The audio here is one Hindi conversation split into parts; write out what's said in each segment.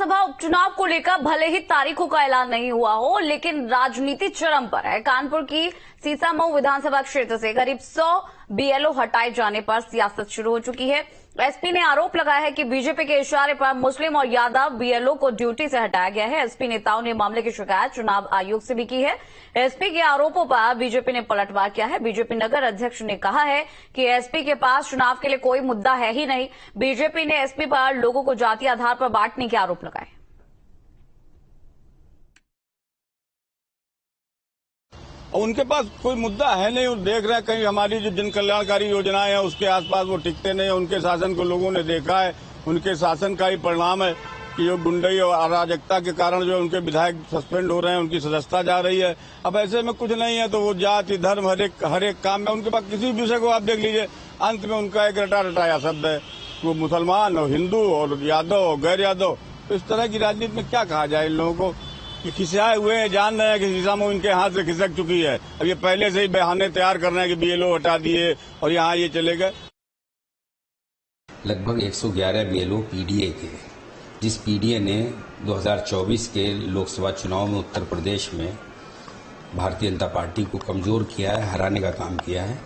विधानसभा उपचुनाव को लेकर भले ही तारीखों का ऐलान नहीं हुआ हो, लेकिन राजनीति चरम पर है। कानपुर की सीसामऊ विधानसभा क्षेत्र से करीब 100 बीएलओ हटाए जाने पर सियासत शुरू हो चुकी है। एसपी ने आरोप लगाया है कि बीजेपी के इशारे पर मुस्लिम और यादव बीएलओ को ड्यूटी से हटाया गया है। एसपी नेताओं ने मामले की शिकायत चुनाव आयोग से भी की है। एसपी के आरोपों पर बीजेपी ने पलटवार किया है। बीजेपी नगर अध्यक्ष ने कहा है कि एसपी के पास चुनाव के लिए कोई मुद्दा है ही नहीं। बीजेपी ने एसपी पर लोगों को जातीय आधार पर बांटने के आरोप लगाए। उनके पास कोई मुद्दा है नहीं। वो देख रहे हैं कहीं हमारी जो जन कल्याणकारी योजनाएं हैं उसके आसपास वो टिकते नहीं। उनके शासन को लोगों ने देखा है। उनके शासन का ही परिणाम है कि जो गुंडई और अराजकता के कारण जो उनके विधायक सस्पेंड हो रहे हैं, उनकी सदस्यता जा रही है। अब ऐसे में कुछ नहीं है तो वो जाति धर्म हर एक काम में उनके पास किसी भी विषय को आप देख लीजिए, अंत में उनका एक रटा रटाया शब्द है। वो मुसलमान और हिंदू और यादव और गैर यादव, तो इस तरह की राजनीति में क्या कहा जाए इन लोगों को कि खिसियाए हुए हैं, जान रहे हैं कि सीसामऊ इनके हाथ से खिसक चुकी है। अब ये पहले से ही बहाने तैयार कर रहे हैं कि बीएलओ हटा दिए और यहाँ ये चले गए। लगभग 111 बीएलओ पीडीए के, जिस पीडीए ने 2024 के लोकसभा चुनाव में उत्तर प्रदेश में भारतीय जनता पार्टी को कमजोर किया है, हराने का काम किया है,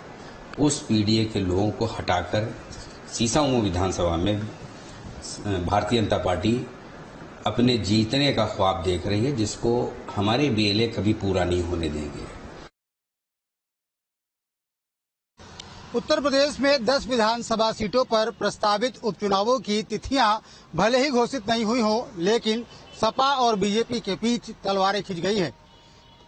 उस पीडीए के लोगों को हटाकर सीसामऊ विधानसभा में भारतीय जनता पार्टी अपने जीतने का ख्वाब देख रही है, जिसको हमारे बीएलए कभी पूरा नहीं होने देंगे। उत्तर प्रदेश में 10 विधानसभा सीटों पर प्रस्तावित उपचुनावों की तिथियां भले ही घोषित नहीं हुई हो, लेकिन सपा और बीजेपी के बीच तलवारें खिंच गई हैं।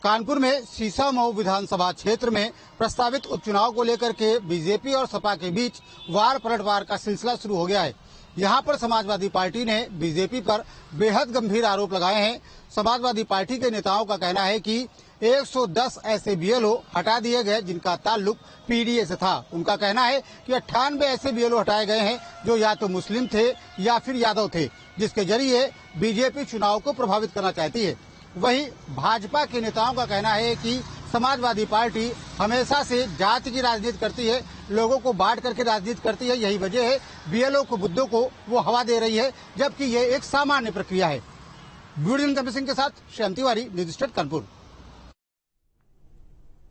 कानपुर में सीसामऊ विधानसभा क्षेत्र में प्रस्तावित उपचुनाव को लेकर के बीजेपी और सपा के बीच वार पलटवार का सिलसिला शुरू हो गया है। यहाँ पर समाजवादी पार्टी ने बीजेपी पर बेहद गंभीर आरोप लगाए हैं। समाजवादी पार्टी के नेताओं का कहना है कि 110 ऐसे बीएलओ हटा दिए गए जिनका ताल्लुक पीडीए से था। उनका कहना है कि 98 ऐसे बीएलओ हटाए गए हैं जो या तो मुस्लिम थे या फिर यादव थे, जिसके जरिए बीजेपी चुनाव को प्रभावित करना चाहती है। वहीं भाजपा के नेताओं का कहना है कि समाजवादी पार्टी हमेशा से जाति की राजनीति करती है, लोगों को बांट करके राजनीति करती है। यही वजह है बीएलओ को मुद्दों को वो हवा दे रही है, जबकि ये एक सामान्य प्रक्रिया है। ब्यूरो सिंह के साथ श्याम तिवारी, न्यूज़ स्टेट कानपुर।